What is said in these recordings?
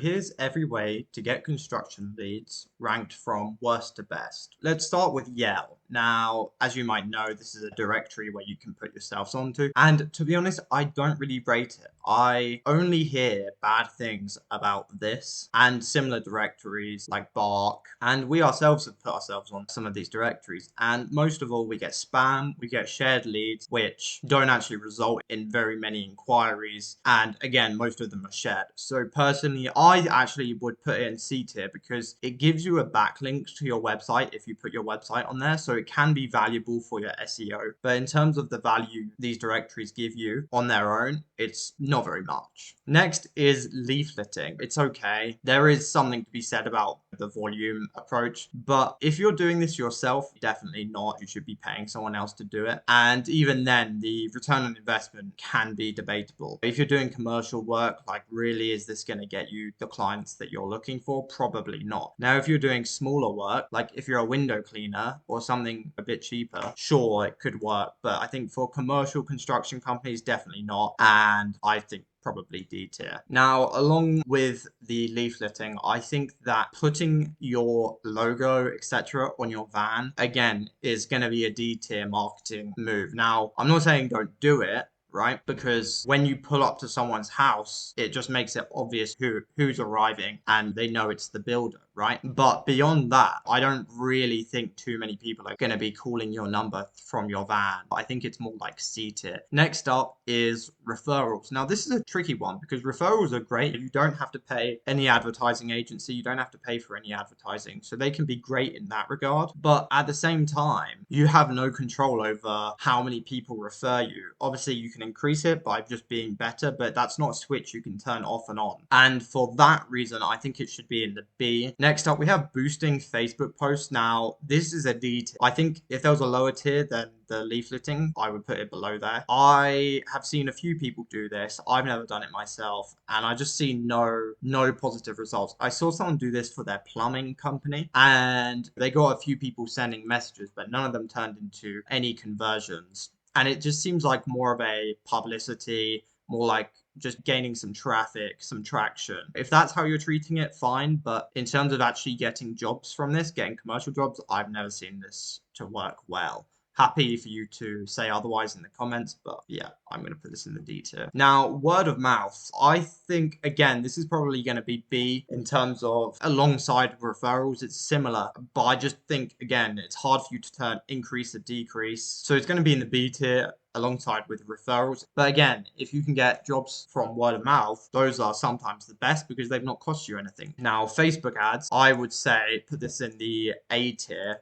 here's every way to get construction leads ranked from worst to best. Let's start with Yale. Now, as you might know, this is a directory where you can put yourselves onto. And to be honest, I don't really rate it. I only hear bad things about this and similar directories like Bark. And we ourselves have put ourselves on some of these directories. And most of all, we get spam, we get shared leads, which don't actually result in very many inquiries. And again, most of them are shared. So personally, I actually would put it in C tier because it gives you a backlink to your website if you put your website on there. So it can be valuable for your SEO. But in terms of the value these directories give you on their own, it's not very much. Next is leafleting. It's okay. There is something to be said about the volume approach, but if you're doing this yourself, definitely not. You should be paying someone else to do it. And even then, the return on investment can be debatable. If you're doing commercial work, like really, is this going to get you the clients that you're looking for? Probably not. Now, if you're doing smaller work, like if you're a window cleaner or something a bit cheaper, sure, it could work. But I think for commercial construction companies, definitely not. And I think probably D tier. Now, along with the leafleting, I think that putting your logo, etc., on your van, again, is going to be a D tier marketing move. Now, I'm not saying don't do it, right? Because when you pull up to someone's house, it just makes it obvious who's arriving and they know it's the builder, right? But beyond that, I don't really think too many people are going to be calling your number from your van. I think it's more like C tier. Next up is referrals. Now, this is a tricky one because referrals are great. You don't have to pay any advertising agency. You don't have to pay for any advertising. So they can be great in that regard. But at the same time, you have no control over how many people refer you. Obviously, you can increase it by just being better, but that's not a switch you can turn off and on. And for that reason, I think it should be in the B. Next up, we have boosting Facebook posts. Now, this is a D tier. I think if there was a lower tier, then the leafleting, I would put it below there. I have seen a few people do this. I've never done it myself, and I just see no positive results. I saw someone do this for their plumbing company, and they got a few people sending messages, but none of them turned into any conversions. And it just seems like more of a publicity, more like just gaining some traffic, some traction. If that's how you're treating it, fine. But in terms of actually getting jobs from this, getting commercial jobs, I've never seen this to work well. Happy for you to say otherwise in the comments, but yeah, I'm going to put this in the D tier. Now, word of mouth. I think, again, this is probably going to be B in terms of alongside referrals. It's similar, but I just think, again, it's hard for you to turn increase or decrease. So it's going to be in the B tier alongside with referrals. But again, if you can get jobs from word of mouth, those are sometimes the best because they've not cost you anything. Now, Facebook ads, I would say put this in the A tier.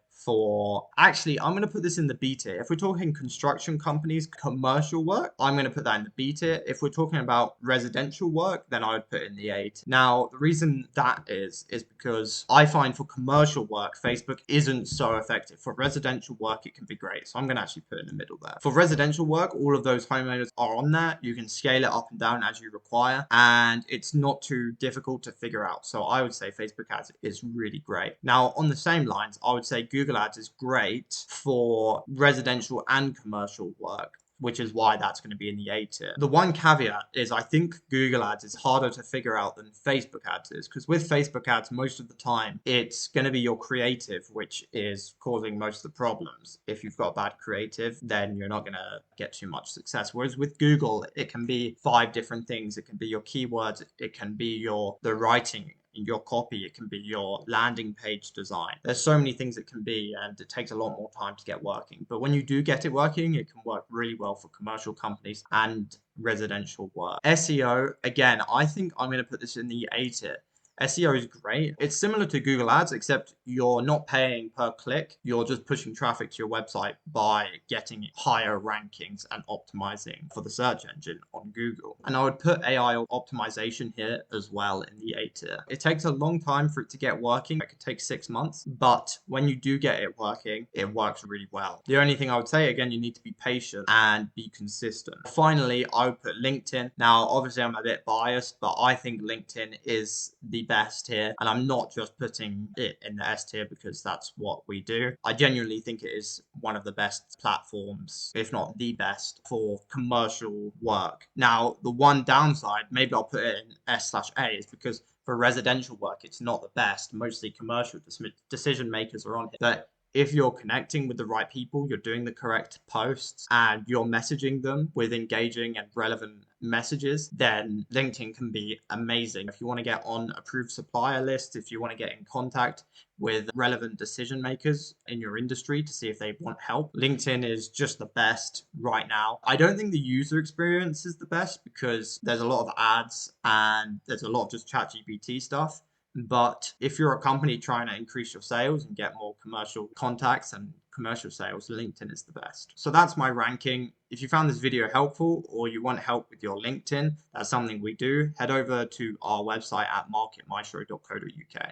Actually, I'm going to put this in the B tier. If we're talking construction companies, commercial work, I'm going to put that in the B tier. If we're talking about residential work, then I would put it in the A tier. Now, the reason that is because I find for commercial work, Facebook isn't so effective. For residential work, it can be great. So I'm going to actually put it in the middle there. For residential work, all of those homeowners are on there. You can scale it up and down as you require, and it's not too difficult to figure out. So I would say Facebook ads is really great. Now, on the same lines, I would say Google Ads is great for residential and commercial work, which is why that's going to be in the A tier. The one caveat is I think Google Ads is harder to figure out than Facebook Ads is, because with Facebook Ads, most of the time, it's going to be your creative, which is causing most of the problems. If you've got bad creative, then you're not going to get too much success. Whereas with Google, it can be 5 different things. It can be your keywords, it can be the writing, your copy, it can be your landing page design. There's so many things it can be, and it takes a lot more time to get working. But when you do get it working, it can work really well for commercial companies and residential work. SEO, again, I think I'm going to put this in the A tier. SEO is great. It's similar to Google Ads, except you're not paying per click. You're just pushing traffic to your website by getting higher rankings and optimizing for the search engine on Google. And I would put AI optimization here as well in the A tier. It takes a long time for it to get working. It could take 6 months, but when you do get it working, it works really well. The only thing I would say, again, you need to be patient and be consistent. Finally, I would put LinkedIn. Now, obviously, I'm a bit biased, but I think LinkedIn is the best here, and I'm not just putting it in the S tier because that's what we do. I genuinely think it is one of the best platforms, if not the best, for commercial work. Now, the one downside, maybe I'll put it in S/A, is because for residential work, it's not the best. Mostly commercial decision makers are on here. But if you're connecting with the right people, you're doing the correct posts, and you're messaging them with engaging and relevant messages, then LinkedIn can be amazing. If you want to get on approved supplier lists, if you want to get in contact with relevant decision makers in your industry to see if they want help, LinkedIn is just the best right now. I don't think the user experience is the best because there's a lot of ads and there's a lot of just ChatGPT stuff. But if you're a company trying to increase your sales and get more commercial contacts and commercial sales, LinkedIn is the best. So that's my ranking. If you found this video helpful or you want help with your LinkedIn, that's something we do. Head over to our website at marketmaestro.co.uk.